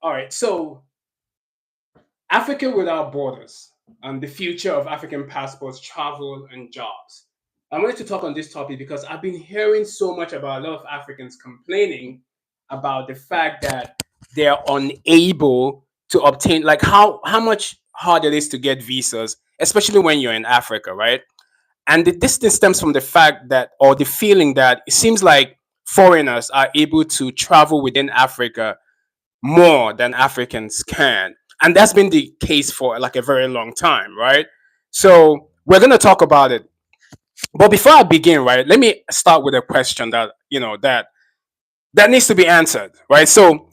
All right, so Africa without borders and the future of African passports, travel, and jobs. I wanted to talk on this topic because I've been hearing so much about a lot of Africans complaining about the fact that they're unable to obtain, like how much hard it is to get visas, especially when you're in Africa, right? And this stems from the fact that, or the feeling that it seems like foreigners are able to travel within Africa more than Africans can. And that's been the case for like a very long time, right? So we're going to talk about it. But before I begin, right, let me start with a question that, that needs to be answered, right? So,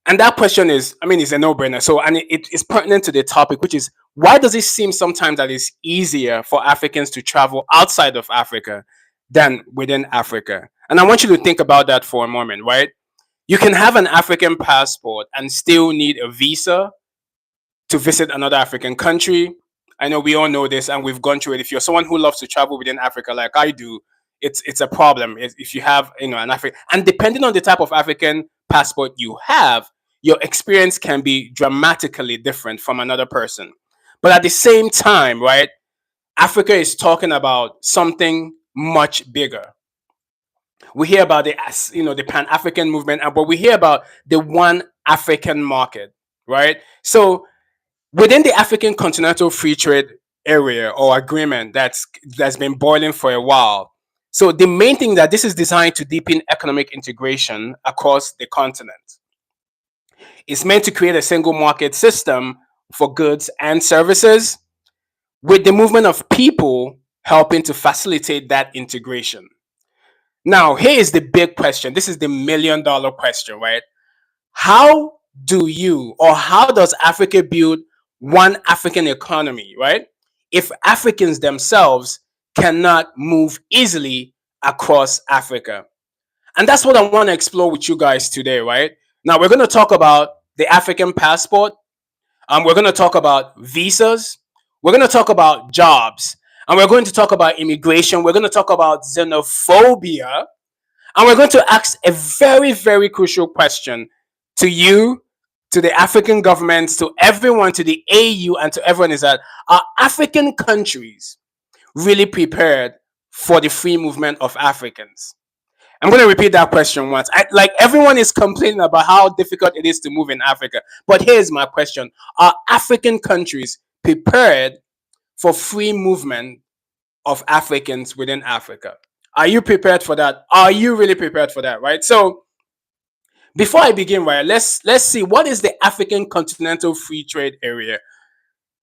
and that question is, I mean, it's a no-brainer. So, and it is pertinent to the topic, which is why does it seem sometimes that it's easier for Africans to travel outside of Africa than within Africa? And I want you to think about that for a moment, right? You can have an African passport and still need a visa to visit another African country. I know we all know this and we've gone through it. If you're someone who loves to travel within Africa like I do, it's a problem. If you have an African, and depending on the type of African passport you have, your experience can be dramatically different from another person. But at the same time, right, Africa is talking about something much bigger. We hear about the Pan African movement, but we hear about the one African market, right? So within the African Continental Free Trade Area or agreement that's been boiling for a while. So the main thing that this is designed to deepen economic integration across the continent. It's meant to create a single market system for goods and services, with the movement of people helping to facilitate that integration. Now, here is the big question. This is the $1 million question, right? How do you, or how does Africa build one African economy, right? If Africans themselves cannot move easily across Africa. And that's what I want to explore with you guys today, right? Now, we're going to talk about the African passport. We're going to talk about visas. We're going to talk about jobs. And we're going to talk about immigration. We're going to talk about xenophobia. And we're going to ask a very, very crucial question to you, to the African governments, to everyone, to the AU, and to everyone is that are African countries really prepared for the free movement of Africans? I'm going to repeat that question once. Like everyone is complaining about how difficult it is to move in Africa. But here's my question. Are African countries prepared for free movement of Africans within Africa? Are you prepared for that? Are you really prepared for that, right? So before I begin, right, let's see what is the African Continental Free Trade Area.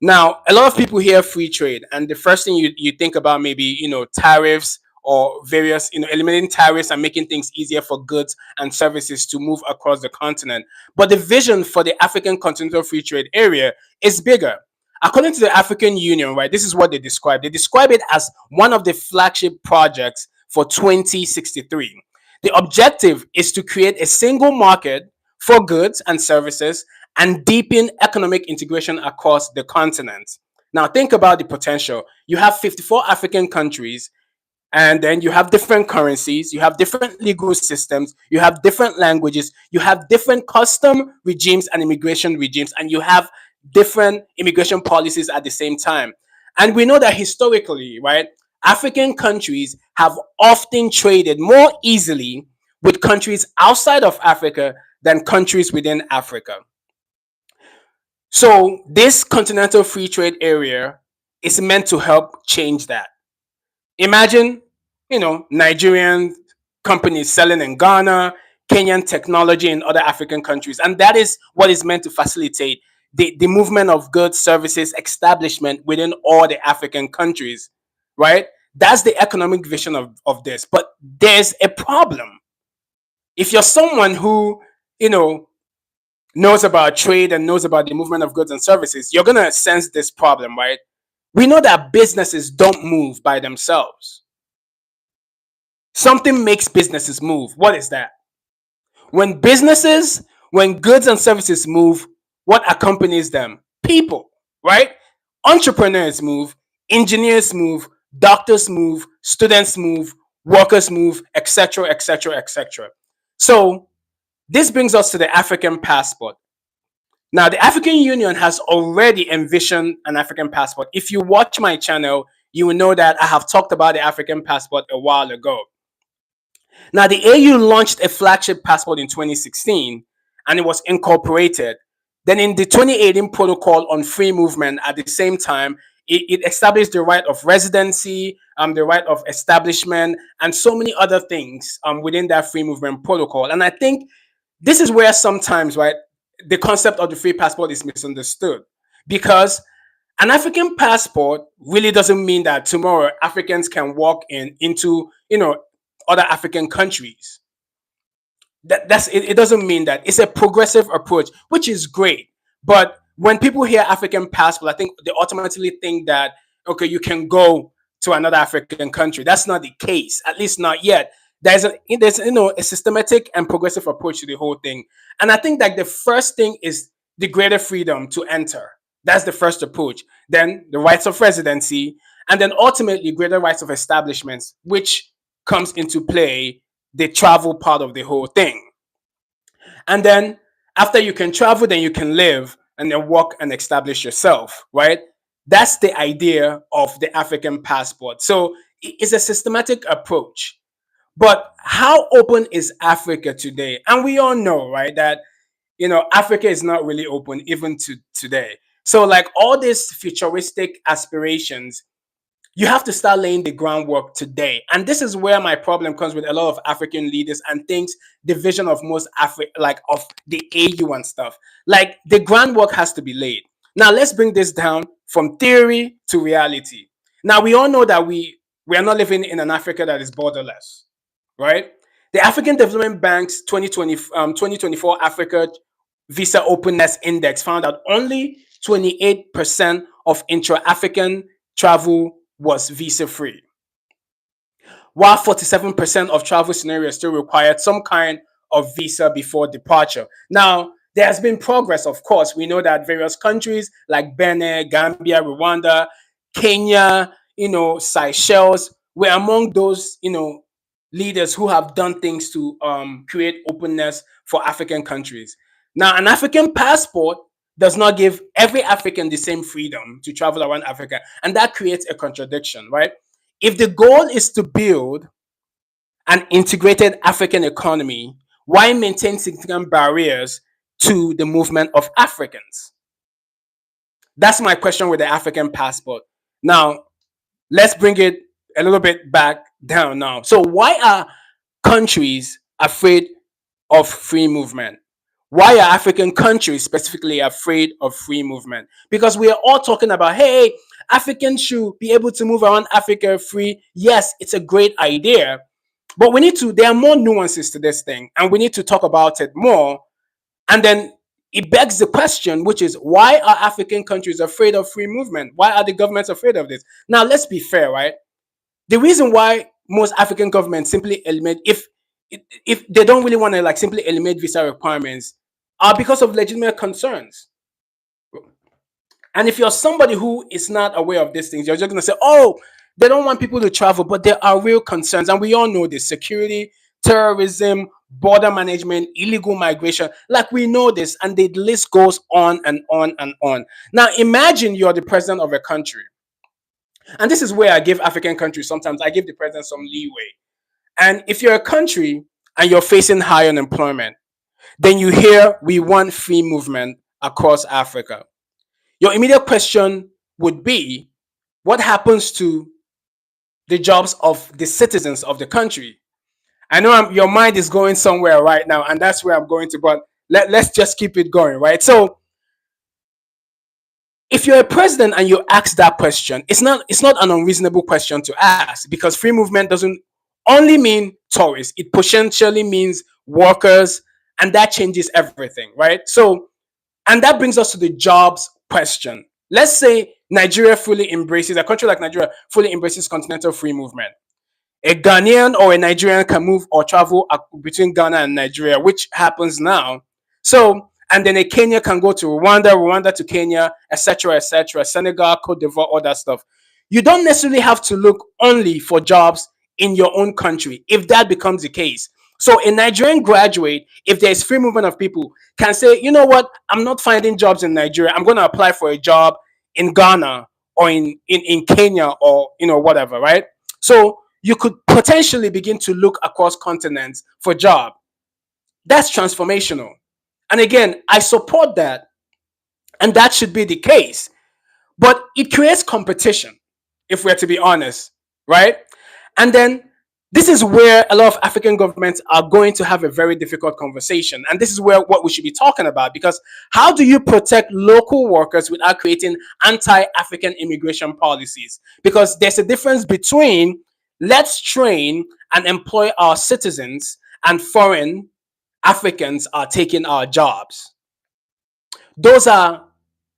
Now, a lot of people hear free trade, and the first thing you think about maybe tariffs or various eliminating tariffs and making things easier for goods and services to move across the continent. But the vision for the African Continental Free Trade Area is bigger. According to the African Union, right, this is what they describe. They describe it as one of the flagship projects for 2063. The objective is to create a single market for goods and services and deepen economic integration across the continent. Now, think about the potential. You have 54 African countries, and then you have different currencies, you have different legal systems, you have different languages, you have different custom regimes and immigration regimes, and you have different immigration policies at the same time. And we know that historically, right, African countries have often traded more easily with countries outside of Africa than countries within Africa. So this continental free trade area is meant to help change that. Imagine, Nigerian companies selling in Ghana, Kenyan technology in other African countries. And that is what is meant to facilitate the movement of goods, services, establishment within all the African countries, right? That's the economic vision of this. But there's a problem. If you're someone who, knows about trade and knows about the movement of goods and services, you're going to sense this problem, right? We know that businesses don't move by themselves. Something makes businesses move. What is that? When goods and services move, what accompanies them? People, right? Entrepreneurs move, engineers move, doctors move, students move, workers move, etc., etc., etc. So this brings us to the African passport. Now, the African Union has already envisioned an African passport. If you watch my channel, you will know that I have talked about the African passport a while ago. Now, the AU launched a flagship passport in 2016 and it was incorporated. Then, in the 2018 protocol on free movement, at the same time, it established the right of residency, the right of establishment, and so many other things within that free movement protocol. And I think this is where sometimes, right, the concept of the free passport is misunderstood because an African passport really doesn't mean that tomorrow Africans can walk into other African countries. That's it, it doesn't mean that. It's a progressive approach, which is great. But when people hear African passport, I think they automatically think that okay, you can go to another African country. That's not the case, at least not yet. There's a systematic and progressive approach to the whole thing. And I think that the first thing is the greater freedom to enter. That's the first approach. Then the rights of residency, and then ultimately greater rights of establishments, which comes into play the travel part of the whole thing. And then after you can travel, then you can live and then work and establish yourself, right? That's the idea of the African passport. So it's a systematic approach. But how open is Africa today? And we all know, right, that Africa is not really open even to today. So like all these futuristic aspirations, you have to start laying the groundwork today. And this is where my problem comes with a lot of African leaders and things, the vision of most like of the AU and stuff. Like the groundwork has to be laid. Now let's bring this down from theory to reality. Now we all know that we are not living in an Africa that is borderless, right? The African Development Bank's 2024 Africa Visa Openness Index found out only 28% of intra-African travel was visa free, while 47% of travel scenarios still required some kind of visa before departure. Now, there has been progress, of course. We know that various countries like Benin, Gambia, Rwanda, Kenya, Seychelles were among those, leaders who have done things to create openness for African countries. Now, an African passport does not give every African the same freedom to travel around Africa. And that creates a contradiction, right? If the goal is to build an integrated African economy, why maintain significant barriers to the movement of Africans? That's my question with the African passport. Now, let's bring it a little bit back down now. So, why are countries afraid of free movement? Why are African countries specifically afraid of free movement? Because we are all talking about, hey, Africans should be able to move around Africa free. Yes, it's a great idea. But there are more nuances to this thing, and we need to talk about it more. And then it begs the question, which is why are African countries afraid of free movement? Why are the governments afraid of this? Now, let's be fair, right? The reason why most African governments simply eliminate, if they don't really want to like simply eliminate visa requirements, are because of legitimate concerns. And if you're somebody who is not aware of these things, you're just going to say, oh, they don't want people to travel, but there are real concerns. And we all know this: security, terrorism, border management, illegal migration. Like we know this, and the list goes on and on and on. Now, imagine you're the president of a country. And this is where I give African countries sometimes, I give the president some leeway. And if you're a country and you're facing high unemployment, then you hear we want free movement across Africa. Your immediate question would be, what happens to the jobs of the citizens of the country? I know your mind is going somewhere right now, and that's where I'm going to, but let's just keep it going, right? So, if you're a president and you ask that question, it's not an unreasonable question to ask, because free movement doesn't only mean tourists; it potentially means workers, and that changes everything, right? So, and that brings us to the jobs question. Let's say a country like Nigeria fully embraces continental free movement. A Ghanaian or a Nigerian can move or travel between Ghana and Nigeria, which happens now. So, and then a Kenya can go to Rwanda, Rwanda to Kenya, etc., Senegal, Cote d'Ivoire, all that stuff. You don't necessarily have to look only for jobs in your own country if that becomes the case. So a Nigerian graduate, if there's free movement of people, can say, you know what, I'm not finding jobs in Nigeria. I'm going to apply for a job in Ghana or in Kenya or whatever, right? So you could potentially begin to look across continents for job. That's transformational. And again, I support that, and that should be the case. But it creates competition, if we're to be honest, right? And then this is where a lot of African governments are going to have a very difficult conversation. And this is where what we should be talking about, because how do you protect local workers without creating anti-African immigration policies? Because there's a difference between let's train and employ our citizens and foreign Africans are taking our jobs. Those are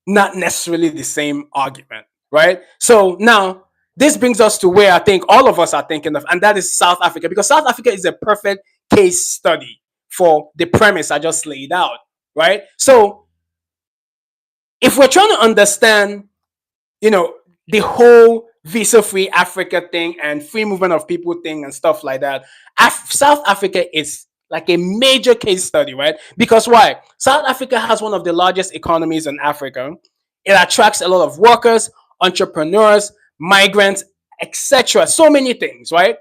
not necessarily the same argument, right? So now this brings us to where I think all of us are thinking of, and that is South Africa, because South Africa is a perfect case study for the premise I just laid out, right? So if we're trying to understand, the whole visa-free Africa thing and free movement of people thing and stuff like that, South Africa is like a major case study, right? Because why? South Africa has one of the largest economies in Africa. It attracts a lot of workers, entrepreneurs, migrants, etc. So many things, right?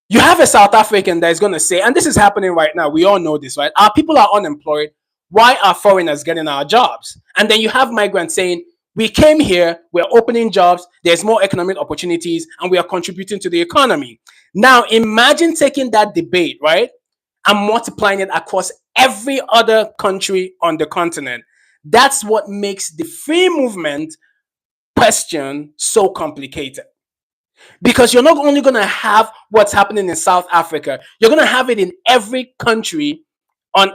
You have a South African that is going to say, and this is happening right now, we all know this, right? Our people are unemployed. Why are foreigners getting our jobs? And then you have migrants saying, we came here, we're opening jobs, there's more economic opportunities, and we are contributing to the economy. Now, imagine taking that debate, right, and multiplying it across every other country on the continent. That's what makes the free movement question so complicated. Because you're not only going to have what's happening in South Africa, you're going to have it in every country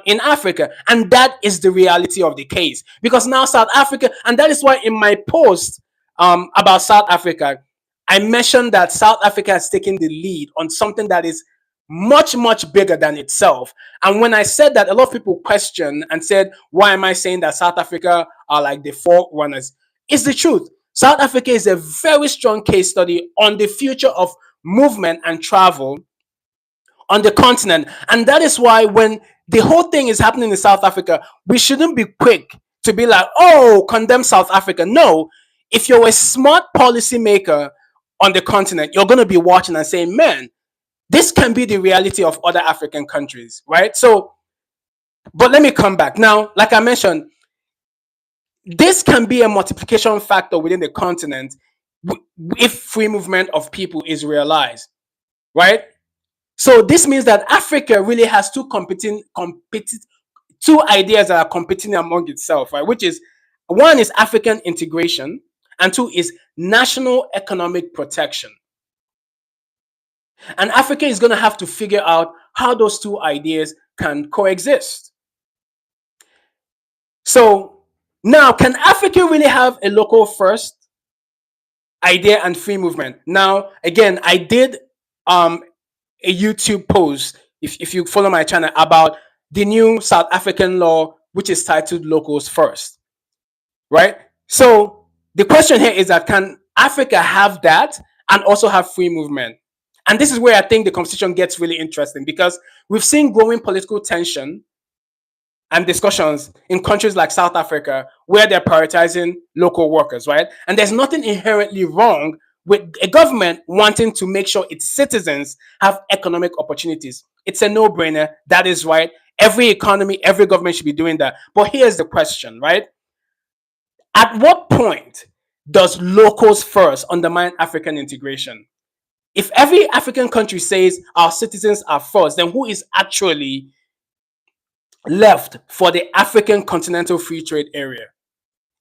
in Africa. And that is the reality of the case. Because now South Africa, and that is why in my post about South Africa, I mentioned that South Africa has taken the lead on something that is much, much bigger than itself. And when I said that, a lot of people questioned and said, why am I saying that South Africa are like the forerunners? It's the truth. South Africa is a very strong case study on the future of movement and travel on the continent. And that is why when the whole thing is happening in South Africa, we shouldn't be quick to be like, oh, condemn South Africa. No, if you're a smart policymaker on the continent, you're going to be watching and saying, man, this can be the reality of other African countries, right? So, but let me come back. Now, like I mentioned, this can be a multiplication factor within the continent if free movement of people is realized, right? So this means that Africa really has two ideas that are competing among itself, right? Which is, one is African integration, and two is national economic protection. And Africa is going to have to figure out how those two ideas can coexist. So now, can Africa really have a local first idea and free movement? Now, again, I did a YouTube post, if you follow my channel, about the new South African law, which is titled Locals First, right? So the question here is that, can Africa have that and also have free movement? And this is where I think the conversation gets really interesting, because we've seen growing political tension and discussions in countries like South Africa where they're prioritizing local workers, right? And there's nothing inherently wrong with a government wanting to make sure its citizens have economic opportunities. It's a no-brainer. That is right. Every economy, every government should be doing that. But here's the question, right? At what point does locals first undermine African integration? If every African country says our citizens are first, then who is actually left for the African continental free trade area?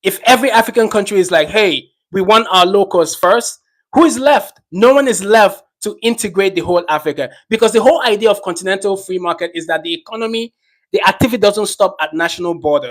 If every African country is like, hey, we want our locals first, who is left? No one is left to integrate the whole Africa, because the whole idea of continental free market is that the economy, the activity doesn't stop at national borders.